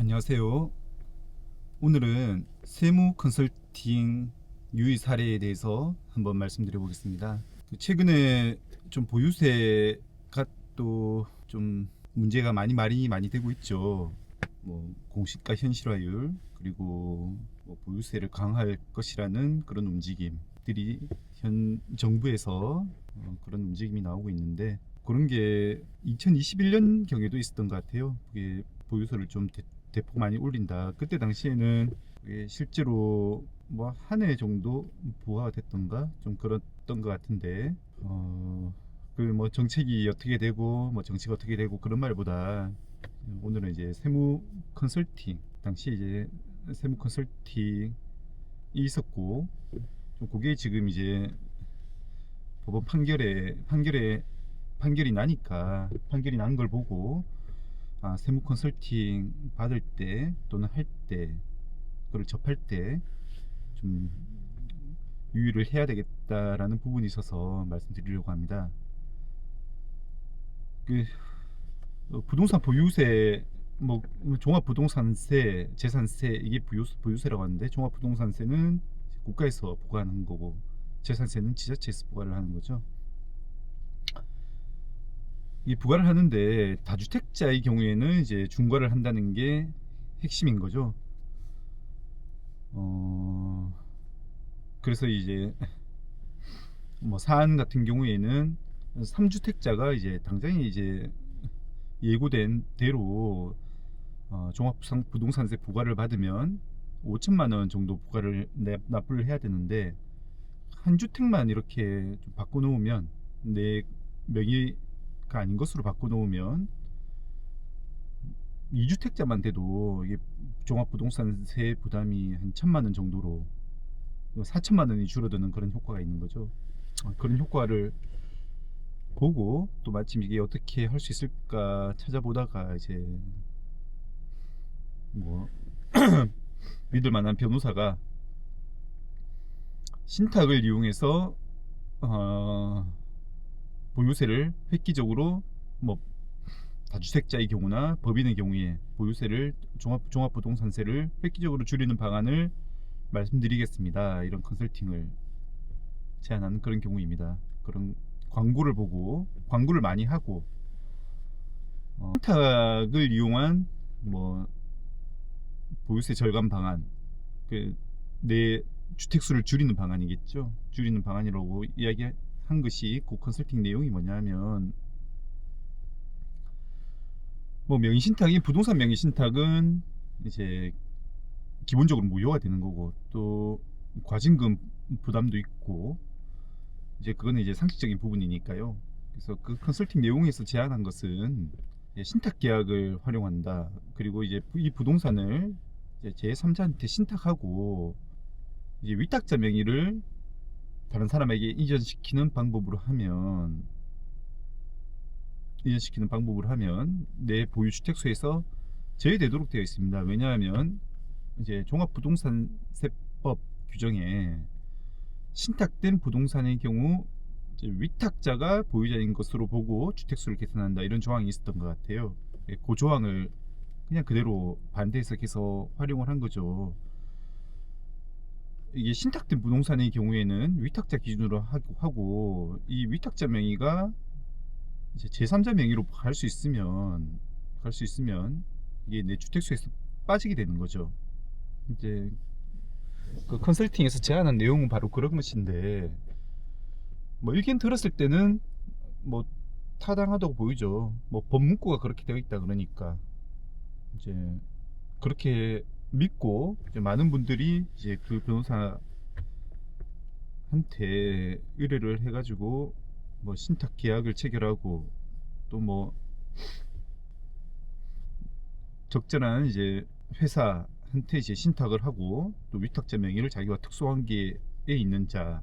안녕하세요. 오늘은 세무 컨설팅 유의 사례에 대해서 한번 말씀드려 보겠습니다. 최근에 좀 보유세가 또 좀 문제가 많이 되고 있죠. 뭐 공시가 현실화율, 그리고 뭐 보유세를 강화할 것이라는 그런 움직임들이 현 정부에서 그런 움직임이 나오고 있는데, 그런 게 2021년 경에도 있었던 것 같아요. 그게 보유세를 좀 대폭 많이 올린다. 그때 당시에는 그게 실제로 뭐 한 해 정도 부과가 됐던가 좀 그랬던 것 같은데, 그 뭐 정책이 어떻게 되고 뭐 정치가 어떻게 되고 그런 말보다 오늘은 이제 세무 컨설팅, 당시 이제 세무 컨설팅이 있었고, 좀 그게 지금 이제 법원 판결이 난 걸 보고, 세무 컨설팅 받을 때 또는 할 때, 그걸 접할 때 좀 유의를 해야 되겠다라는 부분이 있어서 말씀드리려고 합니다. 그 부동산 보유세, 뭐 종합부동산세, 재산세, 이게 보유세라고 하는데, 종합부동산세는 국가에서 부과하는 거고, 재산세는 지자체에서 부과를 하는 거죠. 이 부과를 하는데 다주택자의 경우에는 이제 중과를 한다는 게 핵심인 거죠. 그래서 이제 뭐 사안 같은 경우에는 3주택자가 이제 당장에 이제 예고된 대로 종합부동산세 부과를 받으면 5천만 원 정도 부과를 납부를 해야 되는데, 한 주택만 이렇게 좀 바꿔놓으면, 내 명의가 아닌 것으로 바꿔놓으면 2주택자만 돼도 이게 종합부동산세 부담이 한 1천만 원 정도로 4천만 원이 줄어드는 그런 효과가 있는 거죠. 그런 효과를 보고 또 마침 이게 어떻게 할 수 있을까 찾아보다가, 이제 뭐 믿을 만한 변호사가 신탁을 이용해서 보유세를 획기적으로, 뭐 다주택자의 경우나 법인의 경우에 보유세를, 종합부동산세를 획기적으로 줄이는 방안을 말씀드리겠습니다. 이런 컨설팅을 제안하는 그런 경우입니다. 그런 광고를 많이 하고, 신탁을 이용한 뭐 보유세 절감 방안, 내 주택수를 줄이는 방안이겠죠. 줄이는 방안이라고 이야기한 것이, 그 컨설팅 내용이 뭐냐면, 뭐 부동산 명의신탁은 이제 기본적으로 무효가 되는 거고, 또 과징금 부담도 있고, 이제 그거는 이제 상식적인 부분이니까요. 그래서 그 컨설팅 내용에서 제안한 것은 신탁 계약을 활용한다. 그리고 이제 이 부동산을 제3자한테 신탁하고, 이제 위탁자 명의를 다른 사람에게 이전시키는 방법으로 하면 내 보유 주택수에서 제외되도록 되어 있습니다. 왜냐하면 이제 종합부동산세법 규정에 신탁된 부동산의 경우 이제 위탁자가 보유자인 것으로 보고 주택수를 계산한다, 이런 조항이 있었던 것 같아요. 그 조항을 그냥 그대로 반대해석해서 활용을 한 거죠. 이게 신탁된 부동산의 경우에는 위탁자 기준으로 하고, 이 위탁자 명의가 이제 제3자 명의로 갈 수 있으면 이게 내 주택수에서 빠지게 되는 거죠. 이제 그 컨설팅에서 제안한 내용은 바로 그런 것인데, 뭐 일견 들었을 때는 뭐 타당하다고 보이죠. 뭐 법문구가 그렇게 되어 있다 그러니까 이제 그렇게 믿고, 이제 많은 분들이 이제 그 변호사한테 의뢰를 해가지고 뭐 신탁 계약을 체결하고, 또 뭐 적절한 이제 회사한테 이제 신탁을 하고, 또 위탁자 명의를 자기와 특수관계에 있는 자,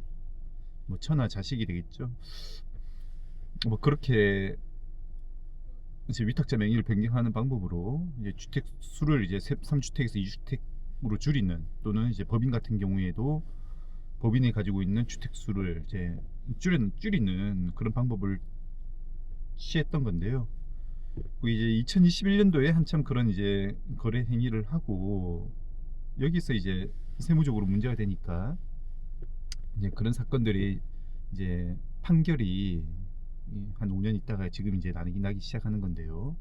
뭐 처나 자식이 되겠죠. 뭐 그렇게 이제 위탁자 명의를 변경하는 방법으로 이제 주택 수를 이제 3주택에서 2주택으로 줄이는, 또는 이제 법인 같은 경우에도 법인이 가지고 있는 주택 수를 이제 줄이는 그런 방법을 취했던 건데요. 그 이제 2021년도에 한참 그런 이제 거래 행위를 하고 여기서 이제 세무적으로 문제가 되니까 이제 그런 사건들이 이제 판결이 한 5년 있다가 지금 이제 나기 시작하는 건데요.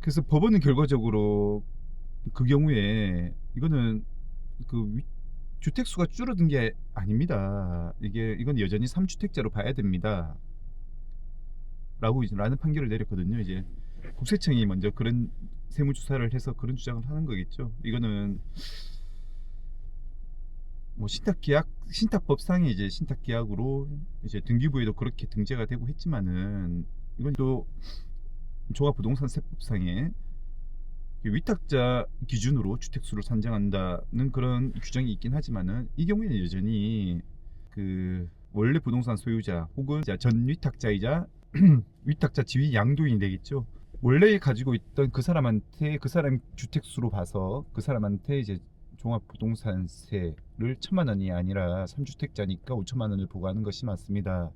그래서 법원은 결과적으로 그 경우에 이거는 그 주택수가 줄어든 게 아닙니다. 이건 여전히 3주택자로 봐야 됩니다. 라는 판결을 내렸거든요. 이제 국세청이 먼저 그런 세무조사를 해서 그런 주장을 하는 거겠죠. 이거는 뭐 신탁법상의 이제 신탁계약으로 이제 등기부에도 그렇게 등재가 되고 했지만은 이건 또 종합부동산세법상에 위탁자 기준으로 주택수를 산정한다는 그런 규정이 있긴 하지만은 이 경우에는 여전히 그 원래 부동산 소유자 혹은 전 위탁자이자 위탁자 지위 양도인이 되겠죠. 원래 가지고 있던 그 사람한테 그 사람 주택수로 봐서 그 사람한테 이제 종합부동산세를 1,000만 원이 아니라 3주택자니까 5천만 원을 부과하는 것이 맞습니다.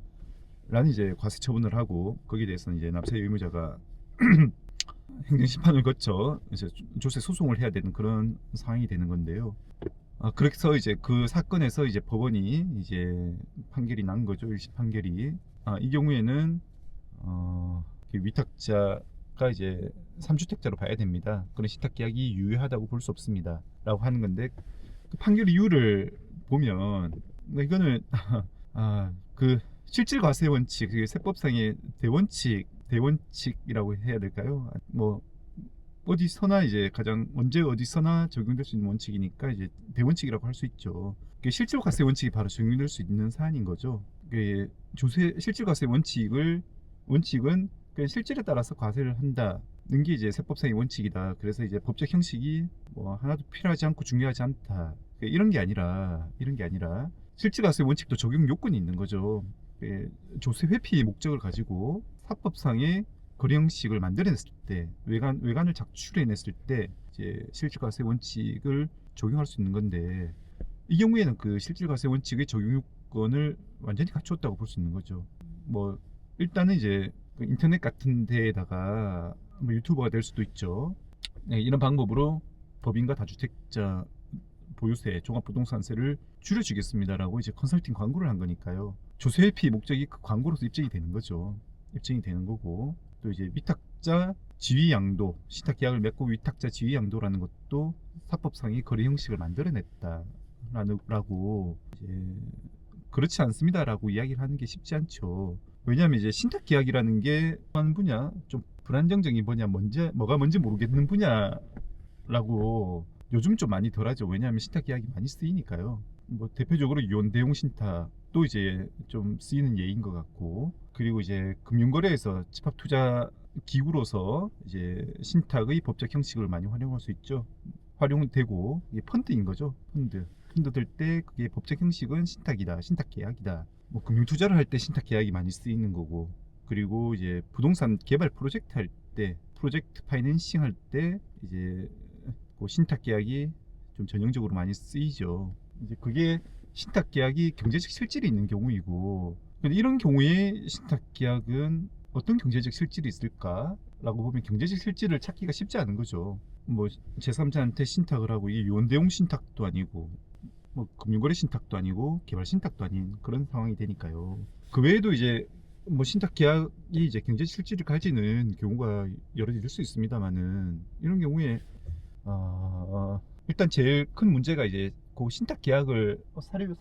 라는 이제 과세 처분을 하고 거기에 대해서는 이제 납세 의무자가 행정심판을 거쳐 이제 조세 소송을 해야 되는 그런 상황이 되는 건데요. 그래서 이제 그 사건에서 이제 법원이 이제 판결이 난 거죠. 1심 판결이. 이 경우에는 위탁자가 이제 3주택자로 봐야 됩니다. 그런 신탁계약이 유효하다고 볼 수 없습니다. 라고 하는 건데 그 판결 이유를 보면 이거는 그 실질과세 원칙, 그 세법상의 대원칙이라고 해야 될까요? 뭐 어디서나 이제 언제 어디서나 적용될 수 있는 원칙이니까 이제 대원칙이라고 할 수 있죠. 실질과세 원칙이 바로 적용될 수 있는 사안인 거죠. 실질과세 원칙은 그냥 실질에 따라서 과세를 한다는 게 이제 세법상의 원칙이다. 그래서 이제 법적 형식이 뭐 하나도 필요하지 않고 중요하지 않다. 이런 게 아니라 실질과세 원칙도 적용 요건이 있는 거죠. 조세 회피의 목적을 가지고 사법상의 거래 형식을 만들어냈을 때 외관을 작출해냈을 때 이제 실질과세 원칙을 적용할 수 있는 건데 이 경우에는 그 실질과세 원칙의 적용 요건을 완전히 갖추었다고 볼 수 있는 거죠. 뭐 일단은 이제 그 인터넷 같은 데에다가 뭐 유튜버가 될 수도 있죠. 이런 방법으로 법인과 다주택자 보유세, 종합부동산세를 줄여주겠습니다라고 이제 컨설팅 광고를 한 거니까요. 조세 회피 목적이 그 광고로서 입증이 되는 거죠. 입증이 되는 거고 또 이제 위탁자 지위 양도, 신탁 계약을 맺고 위탁자 지위 양도라는 것도 사법상의 거래 형식을 만들어냈다라고 이제 그렇지 않습니다라고 이야기를 하는 게 쉽지 않죠. 왜냐하면 이제 신탁 계약이라는 게 하는 분야 좀 불안정적인 분야 뭐가 뭔지 모르겠는 분야라고 요즘 좀 많이 덜하죠. 왜냐하면 신탁 계약이 많이 쓰이니까요. 뭐 대표적으로 연대용 신탁도 이제 좀 쓰이는 예인 것 같고, 그리고 이제 금융거래에서 집합투자 기구로서 이제 신탁의 법적 형식을 많이 활용할 수 있죠. 활용되고 이게 펀드인 거죠. 펀드 들 때 그게 법적 형식은 신탁이다, 신탁 계약이다. 뭐 금융 투자를 할 때 신탁 계약이 많이 쓰이는 거고, 그리고 이제 부동산 개발 프로젝트 할 때, 프로젝트 파이낸싱 할 때 이제 그 신탁 계약이 좀 전형적으로 많이 쓰이죠. 이제 그게 신탁 계약이 경제적 실질이 있는 경우이고, 근데 이런 경우에 신탁 계약은 어떤 경제적 실질이 있을까라고 보면 경제적 실질을 찾기가 쉽지 않은 거죠. 뭐 제3자한테 신탁을 하고 이게 요원대용 신탁도 아니고 뭐 금융거래 신탁도 아니고 개발 신탁도 아닌 그런 상황이 되니까요. 그 외에도 이제 뭐 신탁 계약이 이제 경제적 실질을 가지는 경우가 여러 있을 수 있습니다만은 이런 경우에 일단 제일 큰 문제가 이제 그 신탁 계약을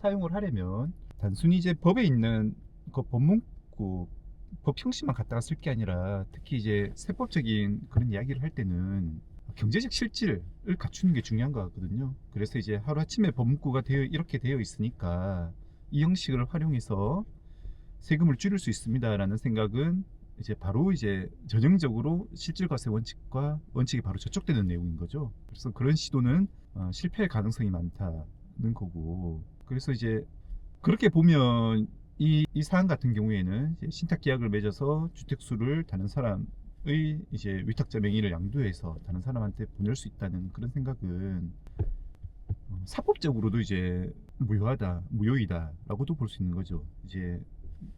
사용을 하려면 단순히 이제 법에 있는 그 법문구 법 형식만 갖다가 쓸 게 아니라 특히 이제 세법적인 그런 이야기를 할 때는 경제적 실질을 갖추는 게 중요한 것 같거든요. 그래서 이제 하루아침에 법문구가 이렇게 되어 있으니까 이 형식을 활용해서 세금을 줄일 수 있습니다라는 생각은 이제 바로 이제 전형적으로 실질과세 원칙이 바로 저촉되는 내용인 거죠. 그래서 그런 시도는 실패할 가능성이 많다는 거고, 그래서 이제 그렇게 보면 이 사안 같은 경우에는 이제 신탁 계약을 맺어서 주택수를 다른 사람의 이제 위탁자 명의를 양도해서 다른 사람한테 보낼 수 있다는 그런 생각은 사법적으로도 이제 무효이다라고도 볼 수 있는 거죠. 이제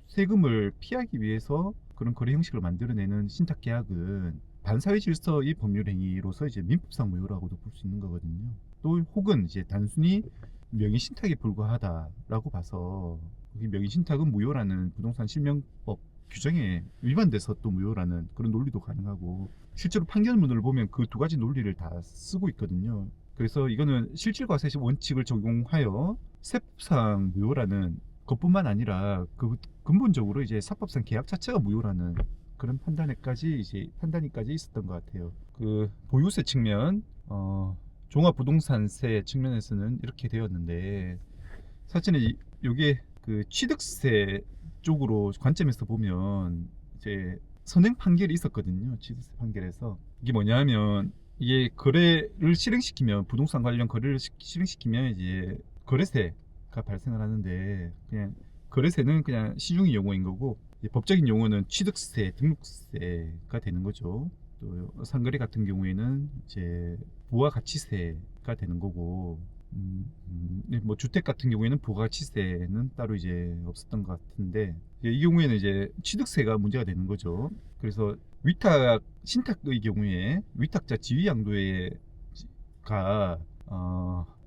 세금을 피하기 위해서 그런 거래 형식을 만들어내는 신탁 계약은 반사회 질서의 법률 행위로서 이제 민법상 무효라고도 볼 수 있는 거거든요. 또 혹은 이제 단순히 명의 신탁에 불과하다라고 봐서 이 명의 신탁은 무효라는 부동산 실명법 규정에 위반돼서 또 무효라는 그런 논리도 가능하고, 실제로 판결문을 보면 그 두 가지 논리를 다 쓰고 있거든요. 그래서 이거는 실질과세 원칙을 적용하여 세법상 무효라는 것뿐만 아니라 그 근본적으로 이제 사법상 계약 자체가 무효라는 그런 판단까지 있었던 것 같아요. 그 보유세 측면, 종합부동산세 측면에서는 이렇게 되었는데, 사실은 이게 그 취득세 쪽으로 관점에서 보면 이제 선행 판결이 있었거든요. 취득세 판결에서 이게 뭐냐면, 이게 거래를 실행시키면, 부동산 관련 거래를 실행시키면 이제 거래세가 발생을 하는데, 그냥 거래세는 그냥 시중의 용어인 거고, 이제 법적인 용어는 취득세, 등록세가 되는 거죠. 또 상거래 같은 경우에는 이제 부가가치세가 되는 거고, 뭐 주택 같은 경우에는 부가가치세는 따로 이제 없었던 것 같은데, 이 경우에는 이제 취득세가 문제가 되는 거죠. 그래서 신탁의 경우에 위탁자 지위 양도가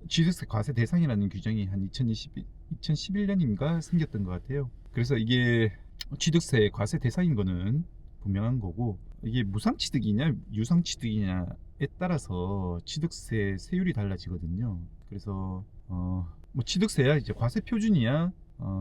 취득세 과세 대상이라는 규정이 한 2011년인가 생겼던 것 같아요. 그래서 이게 취득세 과세 대상인 거는 분명한 거고, 이게 무상취득이냐 유상취득이냐에 따라서 취득세 세율이 달라지거든요. 그래서 뭐 취득세야 이제 과세 표준이야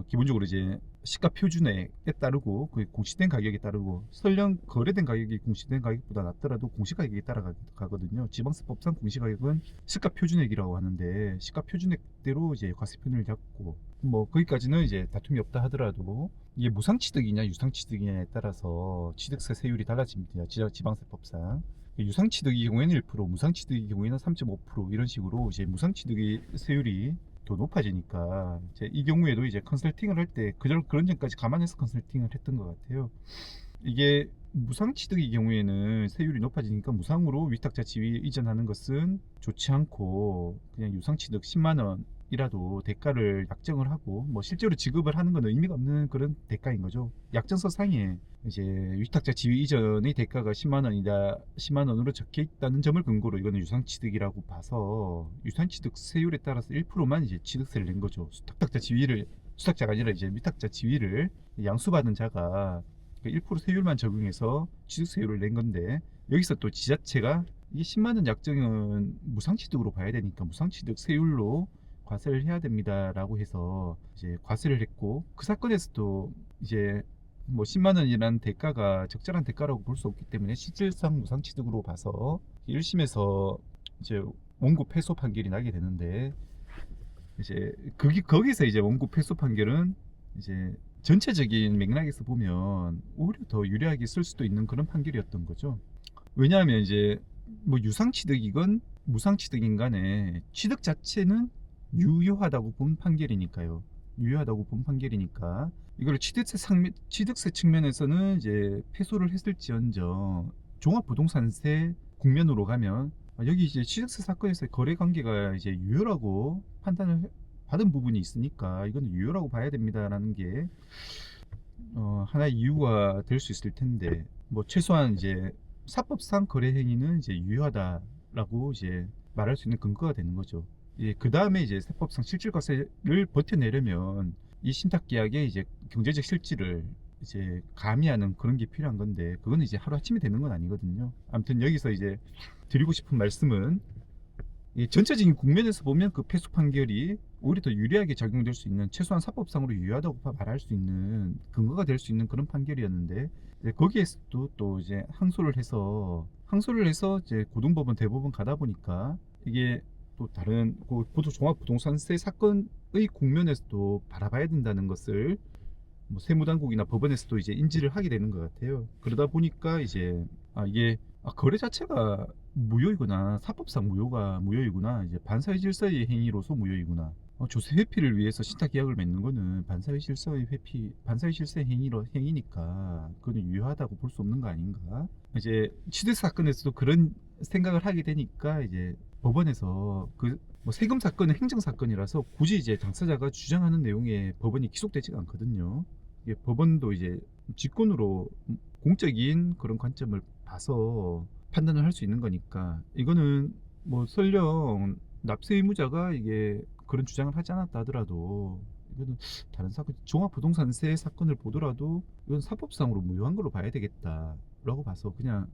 기본적으로 이제 시가 표준액에 따르고 그 공시된 가격에 따르고, 설령 거래된 가격이 공시된 가격보다 낮더라도 공시 가격에 따라가거든요. 지방세법상 공시 가격은 시가 표준액이라고 하는데, 시가 표준액대로 이제 과세 표준을 잡고, 뭐 거기까지는 이제 다툼이 없다 하더라도 이게 무상취득이냐 유상취득이냐에 따라서 취득세 세율이 달라집니다. 지방세법상. 유상취득의 경우에는 1%, 무상취득의 경우에는 3.5% 이런 식으로 이제 무상취득의 세율이 더 높아지니까, 이제 이 경우에도 이제 컨설팅을 할 때 그런 점까지 감안해서 컨설팅을 했던 것 같아요. 이게 무상취득의 경우에는 세율이 높아지니까 무상으로 위탁자 지위 이전하는 것은 좋지 않고, 그냥 유상취득 10만 원이라도 대가를 약정을 하고, 뭐 실제로 지급을 하는 건 의미가 없는 그런 대가인 거죠. 약정서 상에 이제 위탁자 지위 이전의 대가가 10만 원이다, 10만 원으로 적혀 있다는 점을 근거로 이거는 유상취득이라고 봐서 유상취득 세율에 따라서 1%만 이제 취득세를 낸 거죠. 수탁자가 아니라 이제 위탁자 지위를 양수받은 자가 1% 세율만 적용해서 취득세율을 낸 건데, 여기서 또 지자체가 이게 10만 원 약정은 무상취득으로 봐야 되니까 무상취득 세율로 과세를 해야 됩니다라고 해서 이제 과세를 했고, 그 사건에서도 이제 뭐 10만 원이라는 대가가 적절한 대가라고 볼 수 없기 때문에 실질상 무상취득으로 봐서 1심에서 이제 원고 패소 판결이 나게 되는데, 이제 거기서 이제 원고 패소 판결은 이제 전체적인 맥락에서 보면 오히려 더 유리하게 쓸 수도 있는 그런 판결이었던 거죠. 왜냐하면 이제 뭐 유상취득이건 무상취득인 간에 취득 자체는 유효하다고 본 판결이니까요. 유효하다고 본 판결이니까 이걸 취득세 측면에서는 이제 패소를 했을지언정, 종합부동산세 국면으로 가면 여기 이제 취득세 사건에서의 거래 관계가 이제 유효라고 판단을 받은 부분이 있으니까 이건 유효라고 봐야 됩니다라는 게 하나의 이유가 될 수 있을 텐데, 뭐 최소한 이제 사법상 거래 행위는 이제 유효하다라고 이제 말할 수 있는 근거가 되는 거죠. 그 다음에 이제 세법상 실질과세를 버텨내려면 이 신탁계약의 이제 경제적 실질을 이제 가미하는 그런 게 필요한 건데, 그거는 이제 하루아침에 되는 건 아니거든요. 아무튼 여기서 이제 드리고 싶은 말씀은, 이 전체적인 국면에서 보면 그 패소 판결이 오히려 더 유리하게 작용될 수 있는, 최소한 사법상으로 유효하다고 말할 수 있는 근거가 될 수 있는 그런 판결이었는데, 거기에서도 또 이제 항소를 해서 이제 고등법원 대법원 가다 보니까 이게 또 다른 종합부동산세 사건의 국면에서도 바라봐야 된다는 것을 뭐 세무당국이나 법원에서도 이제 인지를 하게 되는 것 같아요. 그러다 보니까 이제 이게 거래 자체가 무효이구나, 사법상 무효이구나, 이제 반사회 질서의 행위로서 무효이구나, 조세 회피를 위해서 신탁 계약을 맺는 거는 반사회 질서의 행위니까 그거는 유효하다고 볼 수 없는 거 아닌가. 이제 취득 사건에서도 그런 생각을 하게 되니까 이제 법원에서 뭐 세금 사건은 행정 사건이라서 굳이 이제 당사자가 주장하는 내용에 법원이 기속되지가 않거든요. 이게 법원도 이제 직권으로 공적인 그런 관점을 봐서 판단을 할 수 있는 거니까, 이거는 뭐 설령 납세 의무자가 이게 그런 주장을 하지 않았다 하더라도, 이거는 다른 사건, 종합부동산세 사건을 보더라도 이건 사법상으로 무효한 걸로 봐야 되겠다라고 봐서, 그냥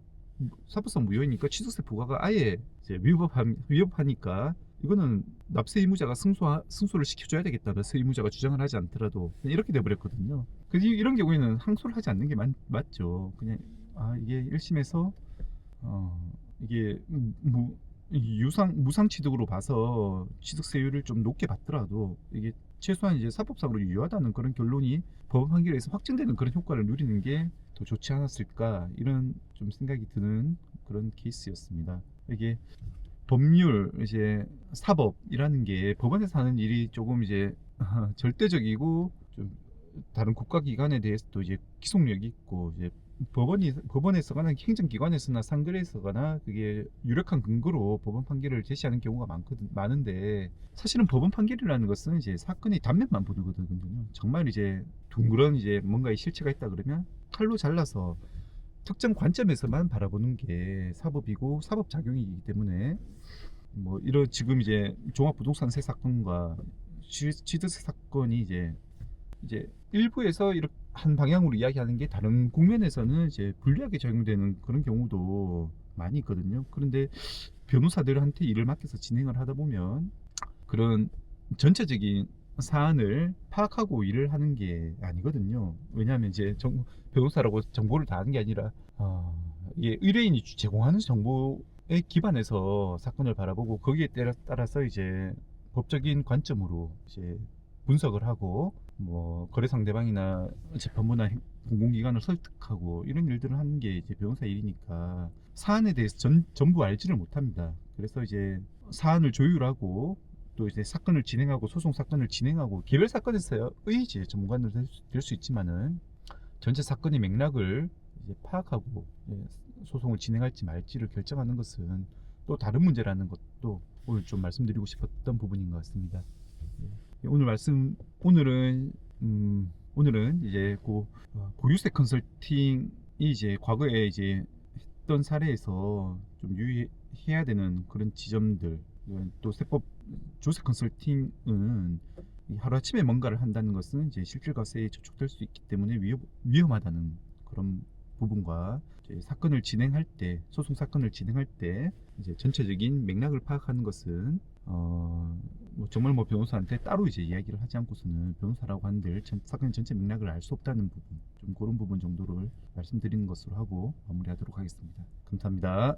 사법상 무효이니까 취득세 부과가 아예 이제 위법하니까 이거는 납세 의무자가 승소를 시켜줘야 되겠다, 납세 의무자가 주장을 하지 않더라도. 그냥 이렇게 돼버렸거든요. 그래서 이런 경우에는 항소를 하지 않는 게 맞죠. 그냥 이게 1심에서 이게 무상 취득으로 봐서 취득세율을 좀 높게 받더라도, 이게 최소한 이제 사법상으로 유효하다는 그런 결론이 법원 판결에서 확정되는 그런 효과를 누리는 게 더 좋지 않았을까, 이런 좀 생각이 드는 그런 케이스였습니다. 이게 법률, 이제 사법이라는 게 법원에서 하는 일이 조금 이제 절대적이고, 좀 다른 국가기관에 대해서도 이제 기속력이 있고, 이제 법원에서거나 행정기관에서나 상급에서거나 그게 유력한 근거로 법원 판결을 제시하는 경우가 많은데, 사실은 법원 판결이라는 것은 이제 사건의 단면만 보거든요. 정말 이제 둥그런 이제 뭔가의 실체가 있다 그러면 칼로 잘라서 특정 관점에서만 바라보는 게 사법이고 사법작용이기 때문에, 뭐 이런 지금 이제 종합부동산세 사건과 취득세 사건이 이제 일부에서 이렇게 한 방향으로 이야기하는 게 다른 국면에서는 이제 불리하게 적용되는 그런 경우도 많이 있거든요. 그런데 변호사들한테 일을 맡겨서 진행을 하다 보면 그런 전체적인 사안을 파악하고 일을 하는 게 아니거든요. 왜냐하면 이제 변호사라고 정보를 다 하는 게 아니라, 이게 의뢰인이 제공하는 정보에 기반해서 사건을 바라보고, 거기에 따라서 이제 법적인 관점으로 이제 분석을 하고, 뭐 거래 상대방이나 재판부나 공공기관을 설득하고, 이런 일들을 하는 게 이제 변호사 일이니까 사안에 대해서 전부 알지를 못합니다. 그래서 이제 사안을 조율하고, 또 이제 사건을 진행하고, 소송 사건을 진행하고, 개별 사건에서의 이제 전문가는 될 수 있지만은 전체 사건의 맥락을 이제 파악하고 소송을 진행할지 말지를 결정하는 것은 또 다른 문제라는 것도 오늘 좀 말씀드리고 싶었던 부분인 것 같습니다. 오늘은 이제 고유세 컨설팅이 이제 과거에 이제 했던 사례에서 좀 유의해야 되는 그런 지점들, 또 세법 조세 컨설팅은 하루아침에 뭔가를 한다는 것은 이제 실질과세에 저촉될 수 있기 때문에 위험하다는 그런 부분과, 이제 사건을 진행할 때, 소송 사건을 진행할 때 이제 전체적인 맥락을 파악하는 것은 뭐 정말 뭐 변호사한테 따로 이제 이야기를 하지 않고서는 변호사라고 한들 사건 전체 맥락을 알 수 없다는 부분, 좀 그런 부분 정도를 말씀드리는 것으로 하고 마무리하도록 하겠습니다. 감사합니다.